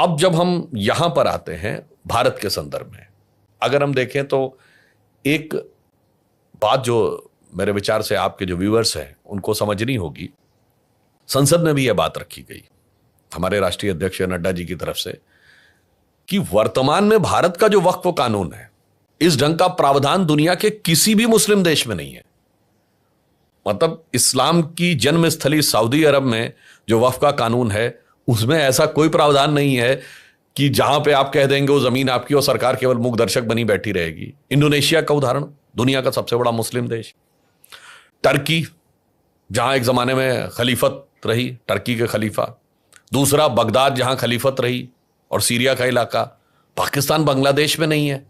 अब जब हम यहां पर आते हैं भारत के संदर्भ में, अगर हम देखें तो एक बात जो मेरे विचार से आपके जो व्यूअर्स हैं उनको समझनी होगी, संसद में भी यह बात रखी गई हमारे राष्ट्रीय अध्यक्ष नड्डा जी की तरफ से कि वर्तमान में भारत का जो वक्फ कानून है, इस ढंग का प्रावधान दुनिया के किसी भी मुस्लिम देश में नहीं है। मतलब इस्लाम की जन्मस्थली सऊदी अरब में जो वक्फ का कानून है उसमें ऐसा कोई प्रावधान नहीं है कि जहां पे आप कह देंगे वो जमीन आपकी और सरकार केवल मूक दर्शक बनी बैठी रहेगी। इंडोनेशिया का उदाहरण, दुनिया का सबसे बड़ा मुस्लिम देश। टर्की, जहां एक जमाने में खलीफत रही, टर्की के खलीफा। दूसरा बगदाद, जहां खलीफत रही, और सीरिया का इलाका। पाकिस्तान, बांग्लादेश में नहीं है।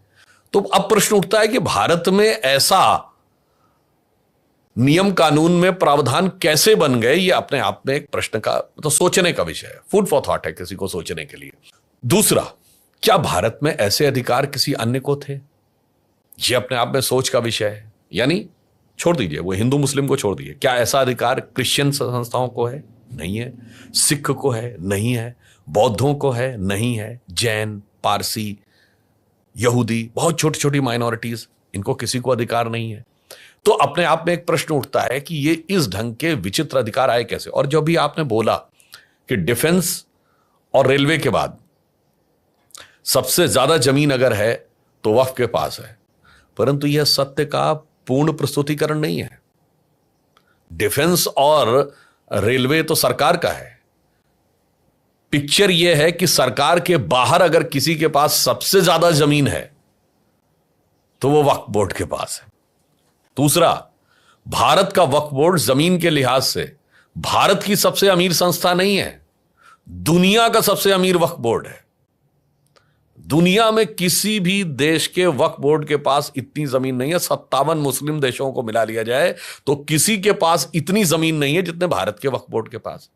तो अब प्रश्न उठता है कि भारत में ऐसा नियम कानून में प्रावधान कैसे बन गए, ये अपने आप में एक प्रश्न का तो सोचने का विषय है, फूड फॉर थॉट है किसी को सोचने के लिए। दूसरा, क्या भारत में ऐसे अधिकार किसी अन्य को थे? ये अपने आप में सोच का विषय है। यानी छोड़ दीजिए, वो हिंदू मुस्लिम को छोड़ दीजिए, क्या ऐसा अधिकार क्रिश्चियन संस्थाओं को है? नहीं है। सिख को है? नहीं है। बौद्धों को है? नहीं है। जैन, पारसी, यहूदी, बहुत छोटी छोटी माइनॉरिटीज, इनको किसी को अधिकार नहीं है। तो अपने आप में एक प्रश्न उठता है कि ये इस ढंग के विचित्र अधिकार आए कैसे? और जो भी आपने बोला कि डिफेंस और रेलवे के बाद सबसे ज्यादा जमीन अगर है तो वक्फ के पास है, परंतु यह सत्य का पूर्ण प्रस्तुतिकरण नहीं है। डिफेंस और रेलवे तो सरकार का है। पिक्चर यह है कि सरकार के बाहर अगर किसी के पास सबसे ज्यादा जमीन है तो वो वक्फ बोर्ड के पास है। दूसरा, भारत का वक्फ बोर्ड जमीन के लिहाज से भारत की सबसे अमीर संस्था नहीं है, दुनिया का सबसे अमीर वक्फ बोर्ड है। दुनिया में किसी भी देश के वक्फ बोर्ड के पास इतनी जमीन नहीं है। 57 मुस्लिम देशों को मिला लिया जाए तो किसी के पास इतनी जमीन नहीं है जितने भारत के वक्फ बोर्ड के पास।